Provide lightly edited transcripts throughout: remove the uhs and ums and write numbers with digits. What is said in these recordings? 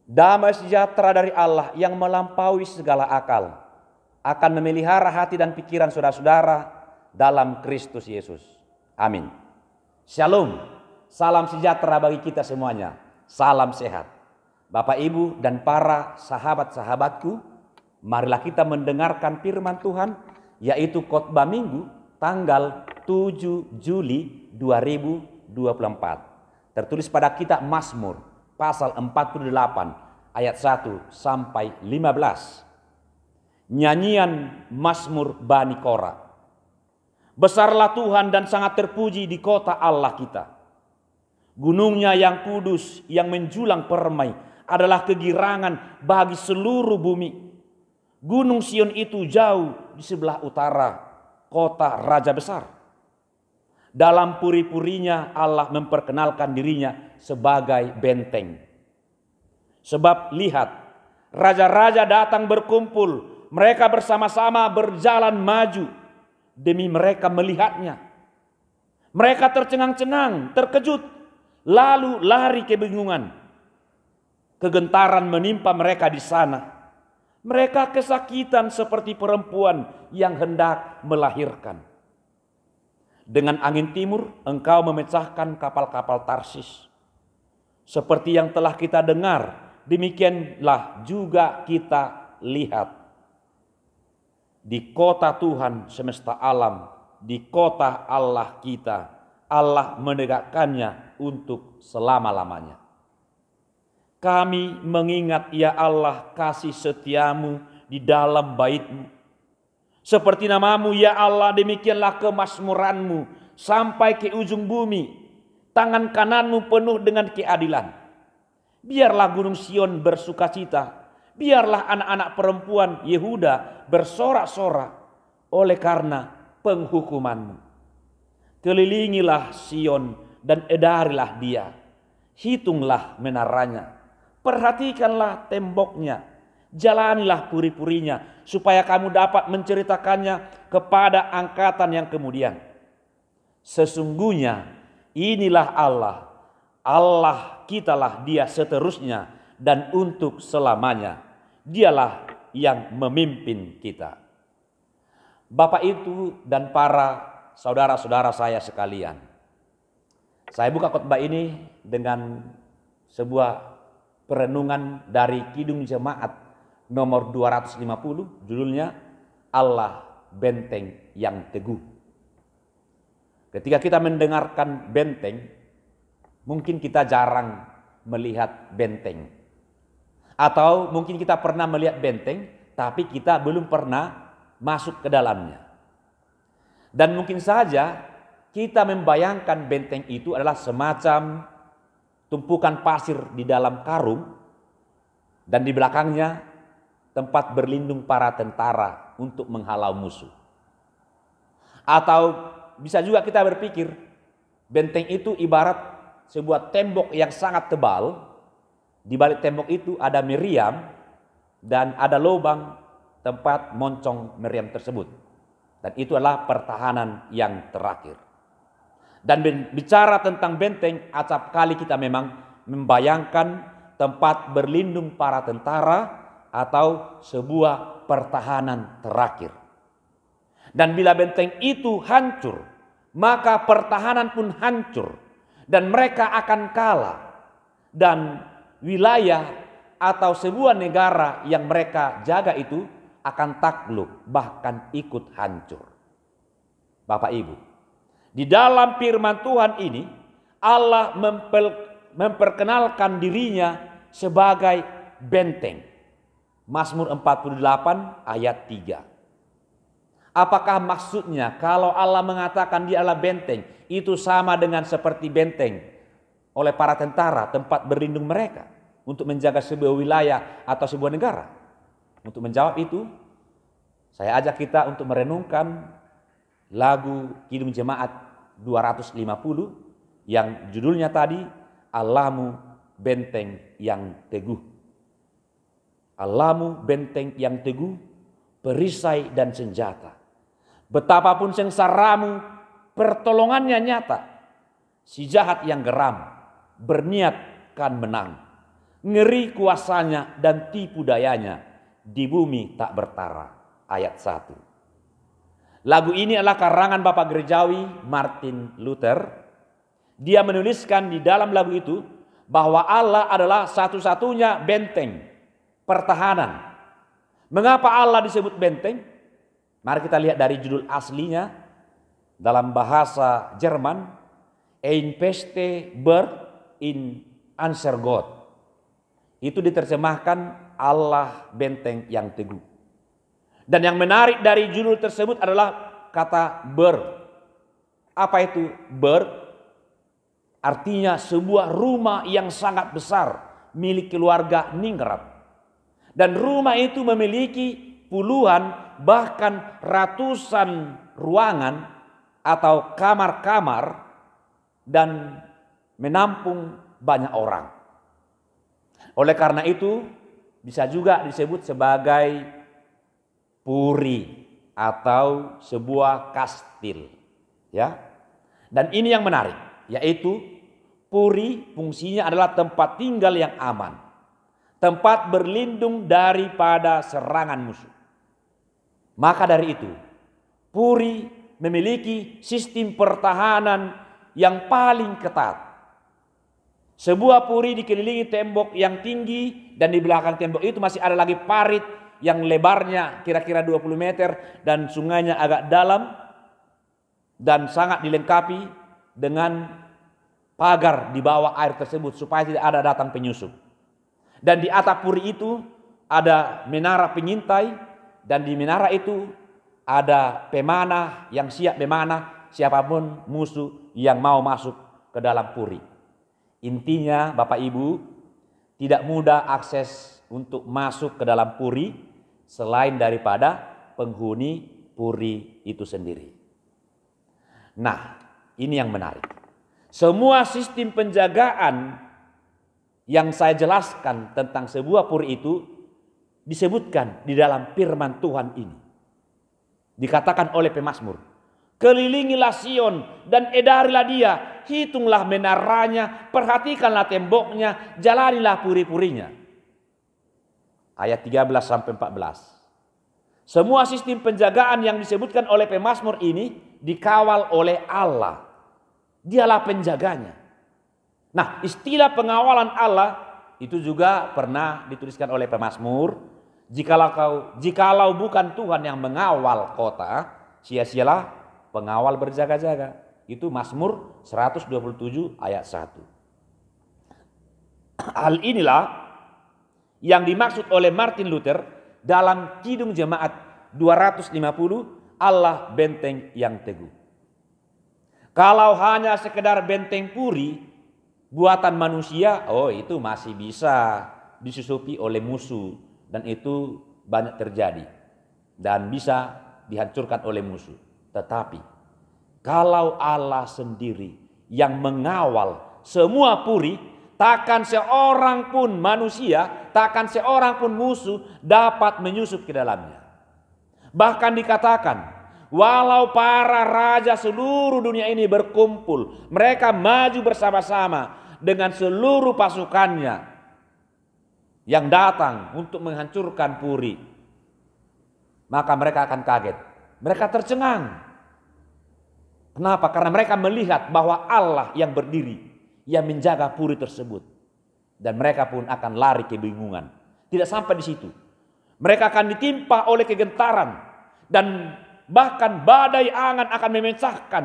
Damai sejahtera dari Allah yang melampaui segala akal akan memelihara hati dan pikiran saudara-saudara dalam Kristus Yesus. Amin. Shalom. Salam sejahtera bagi kita semuanya. Salam sehat. Bapak, Ibu, dan para sahabat-sahabatku, marilah kita mendengarkan firman Tuhan, yaitu khotbah Minggu tanggal 7 Juli 2024. Tertulis pada kitab Mazmur pasal 48 ayat 1 sampai 15. Nyanyian Mazmur Bani Korah. Besarlah Tuhan dan sangat terpuji di kota Allah kita. Gunungnya yang kudus yang menjulang permai adalah kegirangan bagi seluruh bumi. Gunung Sion itu jauh di sebelah utara, kota raja besar. Dalam puri-purinya Allah memperkenalkan dirinya sebagai benteng. Sebab lihat, raja-raja datang berkumpul, mereka bersama-sama berjalan maju demi mereka melihatnya. Mereka tercengang-cengang, terkejut, lalu lari kebingungan. Kegentaran menimpa mereka di sana. Mereka kesakitan seperti perempuan yang hendak melahirkan. Dengan angin timur engkau memecahkan kapal-kapal Tarsis. Seperti yang telah kita dengar, demikianlah juga kita lihat. Di kota Tuhan semesta alam, di kota Allah kita, Allah menegakkannya untuk selama-lamanya. Kami mengingat ya Allah kasih setiamu di dalam bait-Mu. Seperti namamu ya Allah, demikianlah kemakmuranmu sampai ke ujung bumi. Tangan kananmu penuh dengan keadilan. Biarlah gunung Sion bersukacita. Biarlah anak-anak perempuan Yehuda bersorak-sorak oleh karena penghukumanmu. Kelilingilah Sion dan edarilah dia. Hitunglah menaranya. Perhatikanlah temboknya. Jalanilah puri-purinya supaya kamu dapat menceritakannya kepada angkatan yang kemudian. Sesungguhnya inilah Allah. Allah kitalah dia seterusnya dan untuk selamanya. Dialah yang memimpin kita. Bapak itu dan para saudara-saudara saya sekalian. Saya buka khotbah ini dengan sebuah perenungan dari Kidung Jemaat nomor 250, judulnya Allah Benteng yang Teguh. Ketika kita mendengarkan benteng, mungkin kita jarang melihat benteng. Atau mungkin kita pernah melihat benteng, tapi kita belum pernah masuk ke dalamnya. Dan mungkin saja kita membayangkan benteng itu adalah semacam tumpukan pasir di dalam karung, dan di belakangnya tempat berlindung para tentara untuk menghalau musuh. Atau bisa juga kita berpikir benteng itu ibarat sebuah tembok yang sangat tebal. Di balik tembok itu ada meriam dan ada lubang tempat moncong meriam tersebut. Dan itu adalah pertahanan yang terakhir. Dan bicara tentang benteng, acap kali kita memang membayangkan tempat berlindung para tentara atau sebuah pertahanan terakhir. Dan bila benteng itu hancur, maka pertahanan pun hancur dan mereka akan kalah. Dan wilayah atau sebuah negara yang mereka jaga itu akan takluk, bahkan ikut hancur. Bapak Ibu, di dalam firman Tuhan ini Allah memperkenalkan dirinya sebagai benteng. Mazmur 48 ayat 3. Apakah maksudnya kalau Allah mengatakan dia adalah benteng, itu sama dengan seperti benteng oleh para tentara tempat berlindung mereka untuk menjaga sebuah wilayah atau sebuah negara? Untuk menjawab itu, saya ajak kita untuk merenungkan lagu Kidung Jemaat 250 yang judulnya tadi Allahmu Benteng yang Teguh. Allahmu benteng yang teguh, perisai dan senjata. Betapapun sengsaramu, pertolongannya nyata. Si jahat yang geram, berniat kan menang. ngeri kuasanya dan tipu dayanya di bumi tak bertara. Ayat 1. Lagu ini adalah karangan Bapak Gerejawi Martin Luther. Dia menuliskan di dalam lagu itu bahwa Allah adalah satu-satunya benteng pertahanan. Mengapa Allah disebut benteng? Mari kita lihat dari judul aslinya dalam bahasa Jerman, Ein feste Burg in unser Gott. Itu diterjemahkan Allah benteng yang teguh. Dan yang menarik dari judul tersebut adalah kata Burg. Apa itu Burg? Artinya sebuah rumah yang sangat besar milik keluarga Ningrat. Dan rumah itu memiliki puluhan bahkan ratusan ruangan atau kamar-kamar dan menampung banyak orang. Oleh karena itu bisa juga disebut sebagai puri atau sebuah kastil, ya. Dan ini yang menarik, yaitu puri fungsinya adalah tempat tinggal yang aman, tempat berlindung daripada serangan musuh. Maka dari itu, puri memiliki sistem pertahanan yang paling ketat. Sebuah puri dikelilingi tembok yang tinggi dan di belakang tembok itu masih ada lagi parit yang lebarnya kira-kira 20 meter dan sungainya agak dalam dan sangat dilengkapi dengan pagar di bawah air tersebut supaya tidak ada datang penyusup. Dan di atap puri itu ada menara pengintai dan di menara itu ada pemanah yang siap memanah siapapun musuh yang mau masuk ke dalam puri. Intinya Bapak Ibu, tidak mudah akses untuk masuk ke dalam puri selain daripada penghuni puri itu sendiri. Nah, ini yang menarik. Semua sistem penjagaan yang saya jelaskan tentang sebuah puri itu disebutkan di dalam firman Tuhan ini. Dikatakan oleh pemazmur, kelilingilah Sion dan edarilah dia, hitunglah menaranya, perhatikanlah temboknya, jalanilah puri-purinya. Ayat 13-14. Semua sistem penjagaan yang disebutkan oleh pemazmur ini dikawal oleh Allah. Dialah penjaganya. Nah, istilah pengawalan Allah itu juga pernah dituliskan oleh pemazmur. Jikalau bukan Tuhan yang mengawal kota, sia-sialah pengawal berjaga-jaga. Itu Mazmur 127 ayat 1. Hal inilah yang dimaksud oleh Martin Luther dalam Kidung Jemaat 250, Allah benteng yang teguh. Kalau hanya sekedar benteng puri buatan manusia, oh itu masih bisa disusupi oleh musuh dan itu banyak terjadi dan bisa dihancurkan oleh musuh. Tetapi kalau Allah sendiri yang mengawal semua puri, takkan seorang pun manusia, takkan seorang pun musuh dapat menyusup ke dalamnya. Bahkan dikatakan, walau para raja seluruh dunia ini berkumpul, mereka maju bersama-sama dengan seluruh pasukannya yang datang untuk menghancurkan puri, maka mereka akan kaget. Mereka tercengang. Kenapa? Karena mereka melihat bahwa Allah yang berdiri, yang menjaga puri tersebut. Dan mereka pun akan lari kebingungan. Tidak sampai di situ. Mereka akan ditimpa oleh kegentaran. Dan bahkan badai angan akan memecahkan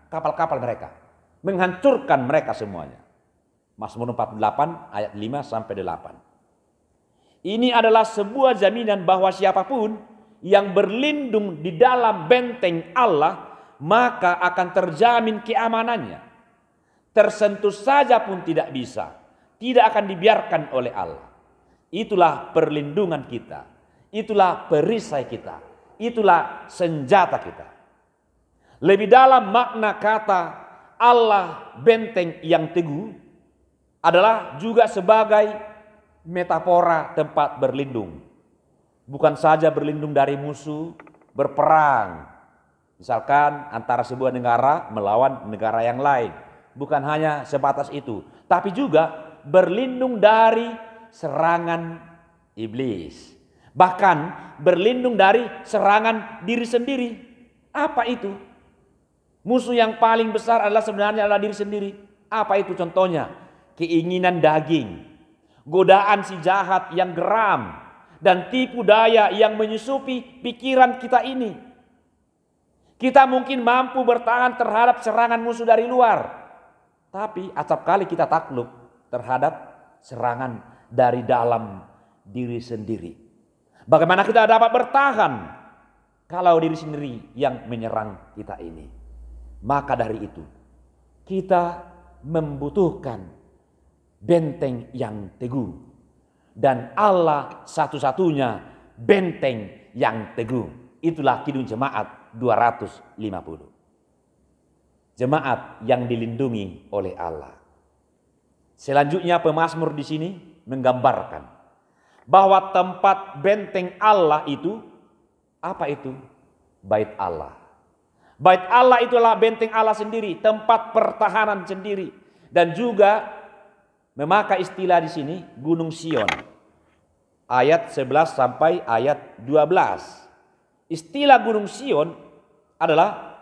kapal-kapal mereka. Menghancurkan mereka semuanya. Mazmur 48 ayat 5-8. Ini adalah sebuah jaminan bahwa siapapun yang berlindung di dalam benteng Allah, maka akan terjamin keamanannya. Tersentuh saja pun tidak bisa, tidak akan dibiarkan oleh Allah. Itulah perlindungan kita, itulah perisai kita, itulah senjata kita. Lebih dalam makna kata Allah benteng yang teguh adalah juga sebagai metafora tempat berlindung. Bukan saja berlindung dari musuh, berperang. Misalkan antara sebuah negara melawan negara yang lain. Bukan hanya sebatas itu. Tapi juga berlindung dari serangan iblis. Bahkan berlindung dari serangan diri sendiri. Apa itu? Musuh yang paling besar adalah sebenarnya adalah diri sendiri. Apa itu contohnya? Keinginan daging, godaan si jahat yang geram, dan tipu daya yang menyusupi pikiran kita ini. Kita mungkin mampu bertahan terhadap serangan musuh dari luar, tapi acap kali kita takluk terhadap serangan dari dalam diri sendiri. Bagaimana kita dapat bertahan kalau diri sendiri yang menyerang kita ini? Maka dari itu kita membutuhkan benteng yang teguh, dan Allah satu-satunya benteng yang teguh. Itulah Kidung Jemaat 250. Jemaat yang dilindungi oleh Allah. Selanjutnya pemazmur di sini menggambarkan bahwa tempat benteng Allah itu apa itu? Bait Allah. Bait Allah itulah benteng Allah sendiri, tempat pertahanan sendiri, dan juga memakai istilah di sini Gunung Sion. Ayat 11 sampai ayat 12. Istilah Gunung Sion adalah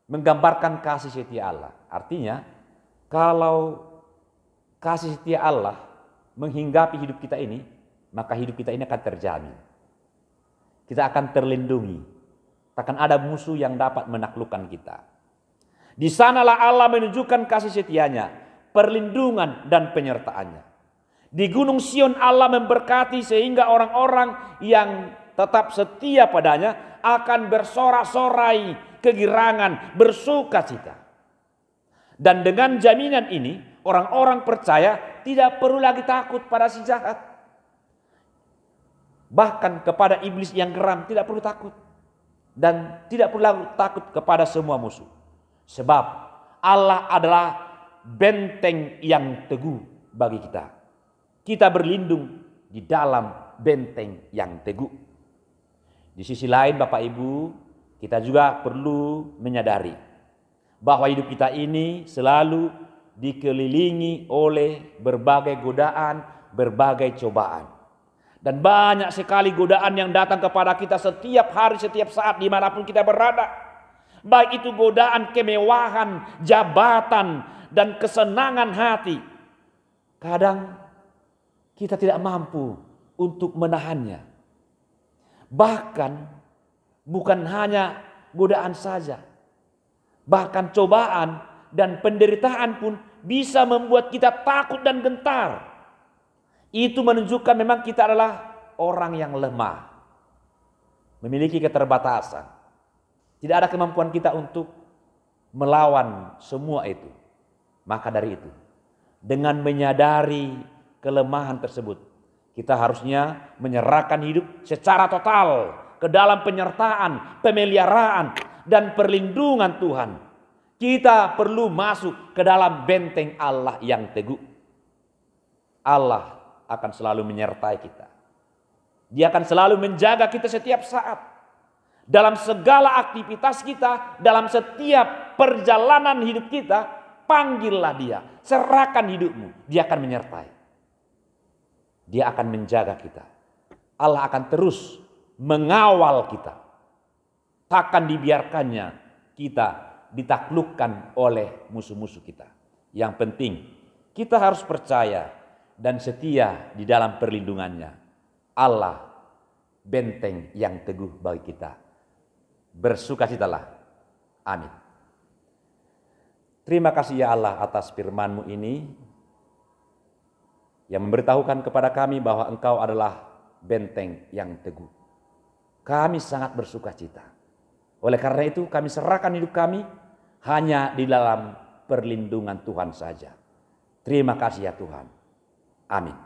menggambarkan kasih setia Allah. Artinya kalau kasih setia Allah menghinggapi hidup kita ini, maka hidup kita ini akan terjamin. Kita akan terlindungi. Takkan ada musuh yang dapat menaklukkan kita. Di sanalah Allah menunjukkan kasih setianya, perlindungan dan penyertaannya. Di Gunung Sion Allah memberkati sehingga orang-orang yang tetap setia padanya akan bersorak-sorai kegirangan, bersukacita. Dan dengan jaminan ini orang-orang percaya tidak perlu lagi takut pada si jahat. Bahkan kepada iblis yang geram tidak perlu takut. Dan tidak perlu lagi takut kepada semua musuh. Sebab Allah adalah benteng yang teguh bagi kita. Kita berlindung di dalam benteng yang teguh. Di sisi lain Bapak Ibu, kita juga perlu menyadari bahwa hidup kita ini selalu dikelilingi oleh berbagai godaan, berbagai cobaan. Dan banyak sekali godaan yang datang kepada kita setiap hari, setiap saat, dimanapun kita berada. Baik itu godaan kemewahan, jabatan, dan kesenangan hati. Kadang kita tidak mampu untuk menahannya. Bahkan bukan hanya godaan saja. Bahkan cobaan dan penderitaan pun bisa membuat kita takut dan gentar. Itu menunjukkan memang kita adalah orang yang lemah. Memiliki keterbatasan. Tidak ada kemampuan kita untuk melawan semua itu. Maka dari itu, dengan menyadari kelemahan tersebut, kita harusnya menyerahkan hidup secara total ke dalam penyertaan, pemeliharaan, dan perlindungan Tuhan. Kita perlu masuk ke dalam benteng Allah yang teguh. Allah akan selalu menyertai kita. Dia akan selalu menjaga kita setiap saat. Dalam segala aktivitas kita, dalam setiap perjalanan hidup kita, panggillah Dia, serahkan hidupmu, Dia akan menyertai. Dia akan menjaga kita. Allah akan terus mengawal kita. Takkan dibiarkannya kita ditaklukkan oleh musuh-musuh kita. Yang penting kita harus percaya dan setia di dalam perlindungannya. Allah benteng yang teguh bagi kita. Bersukacitalah. Amin. Terima kasih ya Allah atas firman-Mu ini yang memberitahukan kepada kami bahwa Engkau adalah benteng yang teguh. Kami sangat bersukacita. Oleh karena itu kami serahkan hidup kami hanya di dalam perlindungan Tuhan saja. Terima kasih ya Tuhan. Amin.